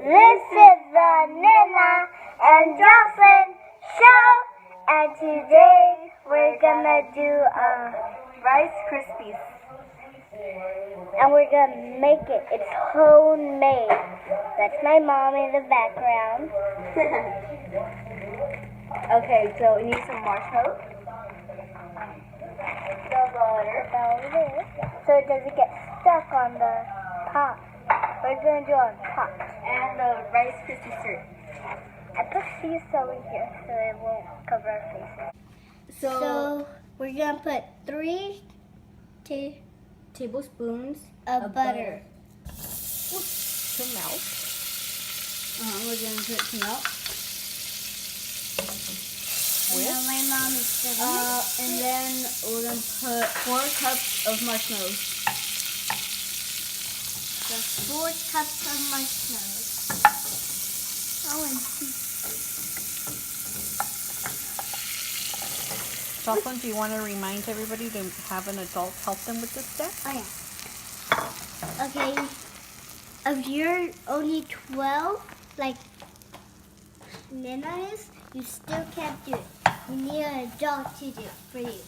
This is the Nena and Jocelyn show, and today we're gonna do Rice Krispies, and we're gonna make it. It's homemade. That's my mom in the background. Okay, so we need some marshmallows. The butter. So it doesn't get stuck on the pot. We're gonna do on top. And the Rice Krispie syrup. I put these over here so it won't cover our faces. So we're gonna put 3 tablespoons of butter. to melt. We're going to put it to melt. And then my mom is And then we're going to put 4 cups of marshmallows. Just 4 cups of marshmallows. Oh, and Jocelyn, do you want to remind everybody to have an adult help them with this step? oh yeah. Okay. If you're only 12, like Nena is, you still can't do it. You need an adult to do it for you.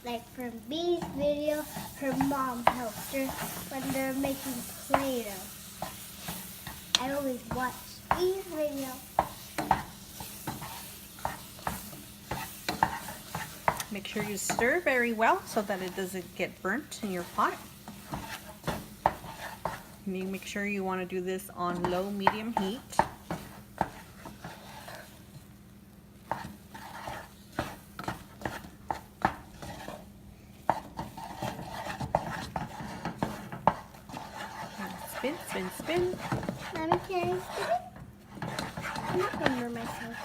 Like from Bee's video, her mom helps her when they're making Play-Doh. I always watch Bee's video. Make sure you stir very well so that it doesn't get burnt in your pot. You need to make sure you want to do this on low, medium heat. Spin, spin, spin. Mommy, can I spin it? I'm not going to burn myself.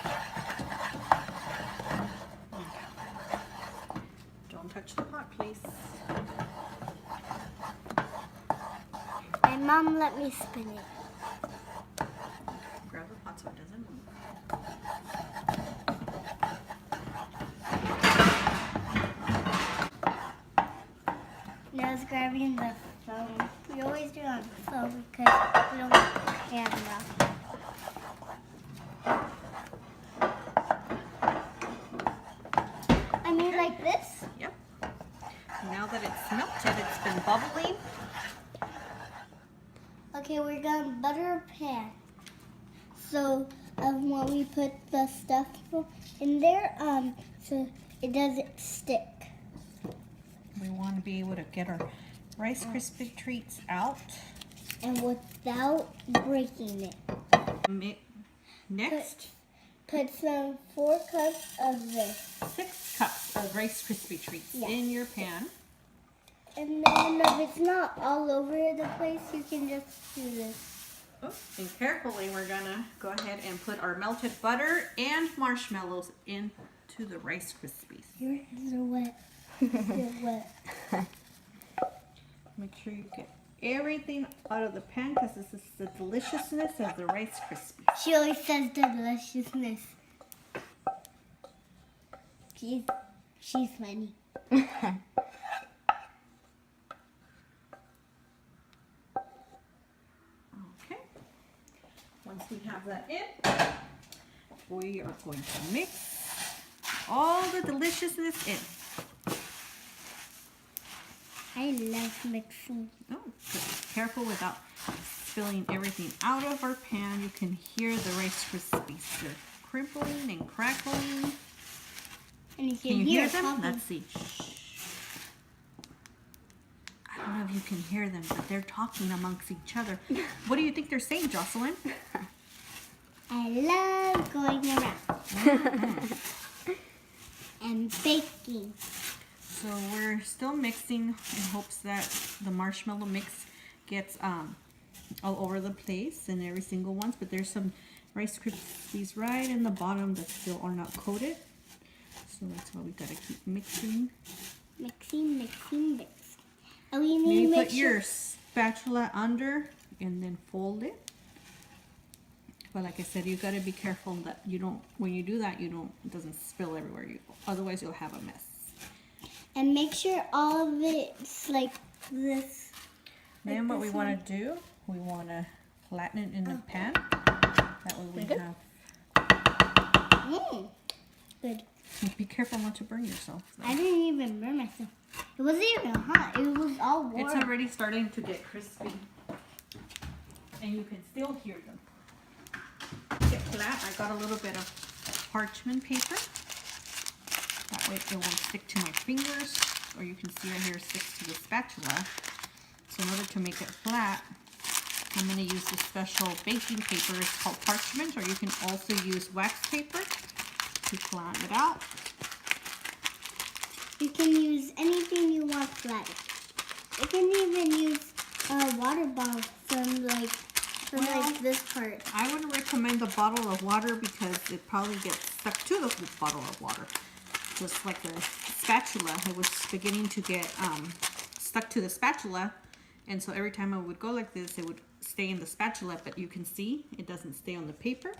Don't touch the pot, please. My mom let me spin it. Grab the pot so it doesn't move. Now it's grabbing the phone. We always do it on the phone because we don't have a camera. I mean like this? Yep. Now that it's melted, it's been bubbling. Okay, we're gonna butter a pan. So when we put the stuff in there, so it doesn't stick. We want to be able to get our Rice Krispie treats out. And without breaking it. Next, Put some 4 cups of this. 6 cups of Rice Krispie treats in your pan. And then if it's not all over the place, you can just do this. Oh, and carefully, we're gonna go ahead and put our melted butter and marshmallows into the Rice Krispies. Your hands are wet. You're wet. Make sure you get everything out of the pan because this is the deliciousness of the Rice Krispies. She always says deliciousness. She's funny. Okay. Once we have that in, we are going to mix all the deliciousness in. I love mixing. Oh, good. Careful without spilling everything out of our pan. You can hear the Rice Krispies. They're crimpling and crackling. And you Can you hear it them? popping. Let's see. Shh. I don't know if you can hear them, but they're talking amongst each other. What do you think they're saying, Jocelyn? I love going around. And baking. So we're still mixing in hopes that the marshmallow mix gets all over the place and every single one. But there's some Rice Krispies right in the bottom that still are not coated. So that's why we gotta keep mixing. Mixing, mixing, mixing. And we need Maybe to make put your spatula under and then fold it. But like I said, you gotta be careful that you don't. When you do that, it doesn't spill everywhere. Otherwise, you'll have a mess. And make sure all of it's like this. Then what we want to do, we want to flatten it in the pan. That way we Good? have. Good. Be careful not to burn yourself. I didn't even burn myself. It wasn't even hot. It was all warm. It's already starting to get crispy. And you can still hear them. Get flat. I got a little bit of parchment paper. That way it won't stick to my fingers. Or you can see right here it sticks to the spatula. So in order to make it flat, I'm going to use this special baking paper. It's called parchment, or you can also use wax paper to flatten it out. You can use anything you want flat. You can even use a water bottle from like this part. I would recommend a bottle of water because it probably gets stuck to the bottle of water. Just like the spatula, it was beginning to get stuck to the spatula, and so every time I would go like this, it would stay in the spatula, but you can see it doesn't stay on the paper.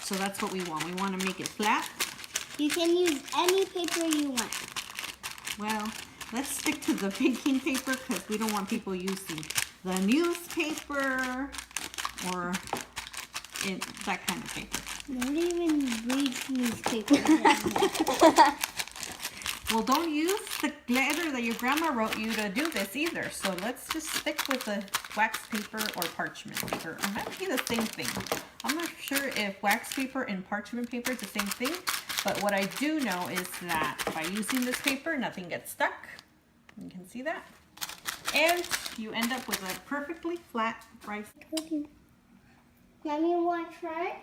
So that's what we want. We want to make it flat. You can use any paper you want. Well, let's stick to the baking paper because we don't want people using the newspaper or that kind of paper. Nobody even reads newspapers. Well, don't use the letter that your grandma wrote you to do this either. So let's just stick with the wax paper or parchment paper. It might be the same thing. I'm not sure if wax paper and parchment paper is the same thing, but what I do know is that by using this paper, nothing gets stuck. You can see that. And you end up with a perfectly flat rice. Mommy, want to try it?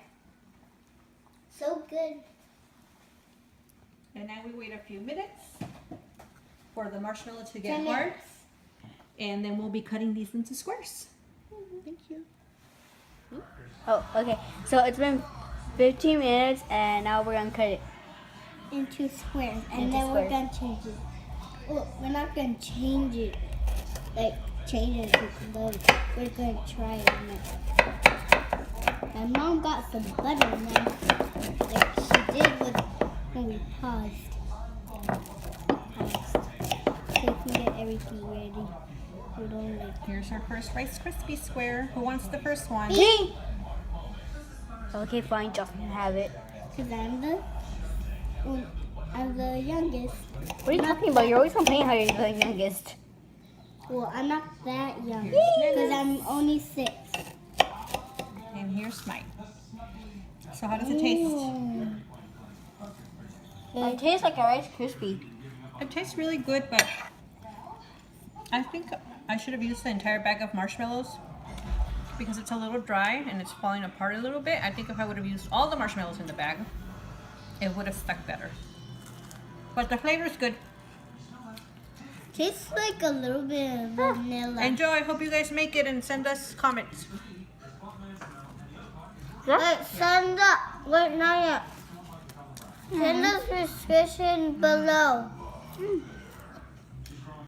So good. And now we wait a few minutes for the marshmallow to get hard. And then we'll be cutting these into squares. Thank you. Oh, okay. So it's been 15 minutes and now we're gonna cut it into squares, and into then squares. we're gonna change it. Well, we're not gonna change it, like change it to clothes. We're gonna try it next. My mom got some butter now, like she did when we paused. So we can get everything ready. We don't like. Here's our first Rice Krispie square. Who wants the first one? Me! Okay, fine, Jocelyn, have it. Cause I'm the youngest. What are you talking about? You're always complaining how you're the youngest. Well, I'm not that young. Here's Cause I'm only 6. And here's mine. So how does it taste? It tastes like a Rice Krispie. It tastes really good, but I think I should have used the entire bag of marshmallows because it's a little dry and it's falling apart a little bit. I think if I would have used all the marshmallows in the bag, it would have stuck better. But the flavor is good. Tastes like a little bit of vanilla. Enjoy. I hope you guys make it and send us comments. Wait, send up. Wait, not yet. Send us description below.